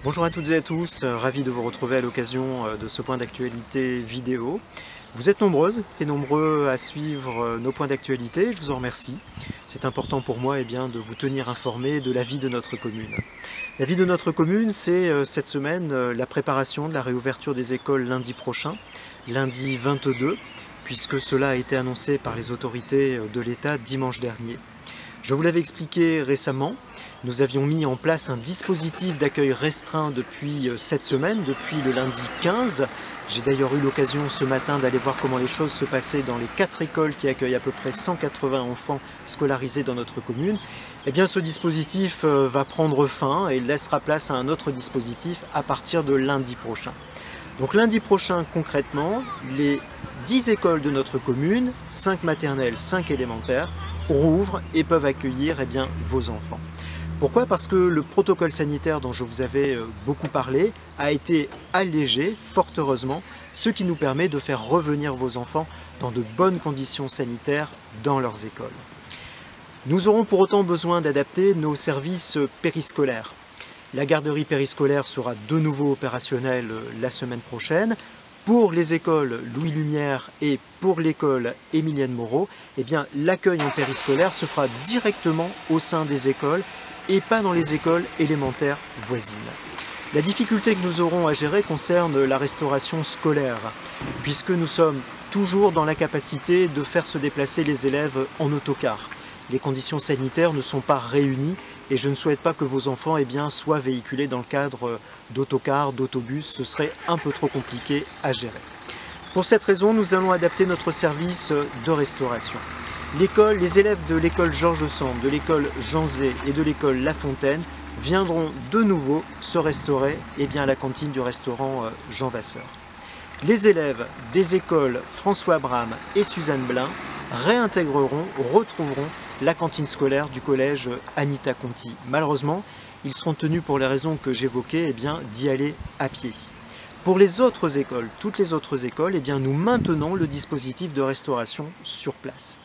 Bonjour à toutes et à tous, ravi de vous retrouver à l'occasion de ce point d'actualité vidéo. Vous êtes nombreuses et nombreux à suivre nos points d'actualité, je vous en remercie. C'est important pour moi de vous tenir informés de la vie de notre commune. La vie de notre commune, c'est cette semaine la préparation de la réouverture des écoles lundi prochain, lundi 22, puisque cela a été annoncé par les autorités de l'État dimanche dernier. Je vous l'avais expliqué récemment, nous avions mis en place un dispositif d'accueil restreint depuis cette semaine, depuis le lundi 15. J'ai d'ailleurs eu l'occasion ce matin d'aller voir comment les choses se passaient dans les 4 écoles qui accueillent à peu près 180 enfants scolarisés dans notre commune. Eh bien, ce dispositif va prendre fin et laissera place à un autre dispositif à partir de lundi prochain. Donc lundi prochain, concrètement, les 10 écoles de notre commune, 5 maternelles, 5 élémentaires, rouvrent et peuvent accueillir vos enfants. Pourquoi? Parce que le protocole sanitaire dont je vous avais beaucoup parlé a été allégé, fort heureusement, ce qui nous permet de faire revenir vos enfants dans de bonnes conditions sanitaires dans leurs écoles. Nous aurons pour autant besoin d'adapter nos services périscolaires. La garderie périscolaire sera de nouveau opérationnelle la semaine prochaine. Pour les écoles Louis Lumière et pour l'école Émilienne Moreau, l'accueil en périscolaire se fera directement au sein des écoles et pas dans les écoles élémentaires voisines. La difficulté que nous aurons à gérer concerne la restauration scolaire, puisque nous sommes toujours dans la capacité de faire se déplacer les élèves en autocar. Les conditions sanitaires ne sont pas réunies et je ne souhaite pas que vos enfants soient véhiculés dans le cadre d'autocars, d'autobus, ce serait un peu trop compliqué à gérer. Pour cette raison, nous allons adapter notre service de restauration. Les élèves de l'école Georges Sand, de l'école Jean Zay et de l'école La Fontaine viendront de nouveau se restaurer à la cantine du restaurant Jean Vasseur. Les élèves des écoles François Bram et Suzanne Blin retrouveront la cantine scolaire du collège Anita Conti. Malheureusement, ils seront tenus pour les raisons que j'évoquais d'y aller à pied. Pour les autres écoles, toutes les autres écoles, nous maintenons le dispositif de restauration sur place.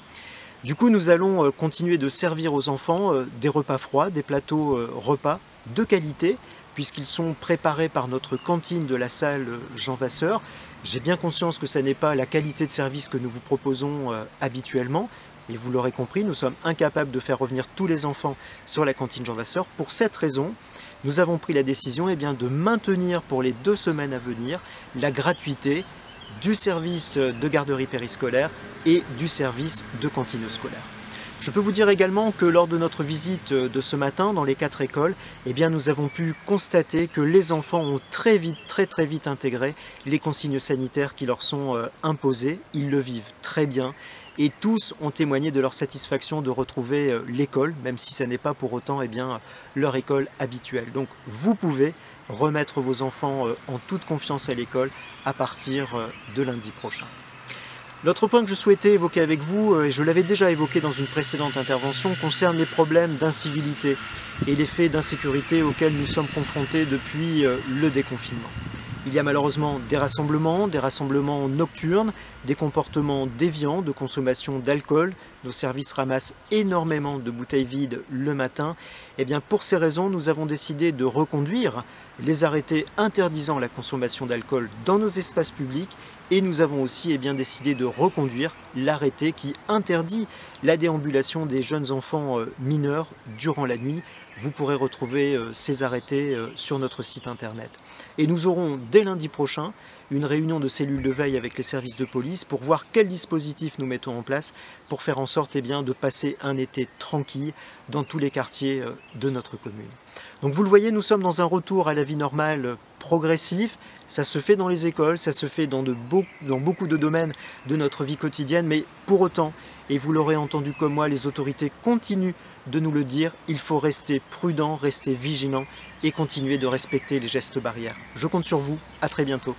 Du coup, nous allons continuer de servir aux enfants des repas froids, des plateaux repas de qualité, puisqu'ils sont préparés par notre cantine de la salle Jean Vasseur. J'ai bien conscience que ce n'est pas la qualité de service que nous vous proposons habituellement, mais vous l'aurez compris, nous sommes incapables de faire revenir tous les enfants sur la cantine Jean Vasseur. Pour cette raison, nous avons pris la décision de maintenir pour les 2 semaines à venir la gratuité du service de garderie périscolaire et du service de cantine scolaire. Je peux vous dire également que lors de notre visite de ce matin dans les 4 écoles, nous avons pu constater que les enfants ont très vite intégré les consignes sanitaires qui leur sont imposées. Ils le vivent très bien et tous ont témoigné de leur satisfaction de retrouver l'école, même si ce n'est pas pour autant leur école habituelle. Donc vous pouvez remettre vos enfants en toute confiance à l'école à partir de lundi prochain. L'autre point que je souhaitais évoquer avec vous, et je l'avais déjà évoqué dans une précédente intervention, concerne les problèmes d'incivilité et les faits d'insécurité auxquels nous sommes confrontés depuis le déconfinement. Il y a malheureusement des rassemblements nocturnes, des comportements déviants de consommation d'alcool. Nos services ramassent énormément de bouteilles vides le matin. Pour ces raisons, nous avons décidé de reconduire les arrêtés interdisant la consommation d'alcool dans nos espaces publics et nous avons aussi décidé de reconduire l'arrêté qui interdit la déambulation des jeunes enfants mineurs durant la nuit. Vous pourrez retrouver ces arrêtés sur notre site internet. Et nous aurons dès lundi prochain une réunion de cellules de veille avec les services de police pour voir quel dispositif nous mettons en place pour faire en sorte de passer un été tranquille dans tous les quartiers de notre commune. Donc vous le voyez, nous sommes dans un retour à la vie normale progressif. Ça se fait dans les écoles, ça se fait dans beaucoup de domaines de notre vie quotidienne, mais pour autant, et vous l'aurez entendu comme moi, les autorités continuent de nous le dire, il faut rester prudent, rester vigilant et continuer de respecter les gestes barrières. Je compte sur vous, à très bientôt.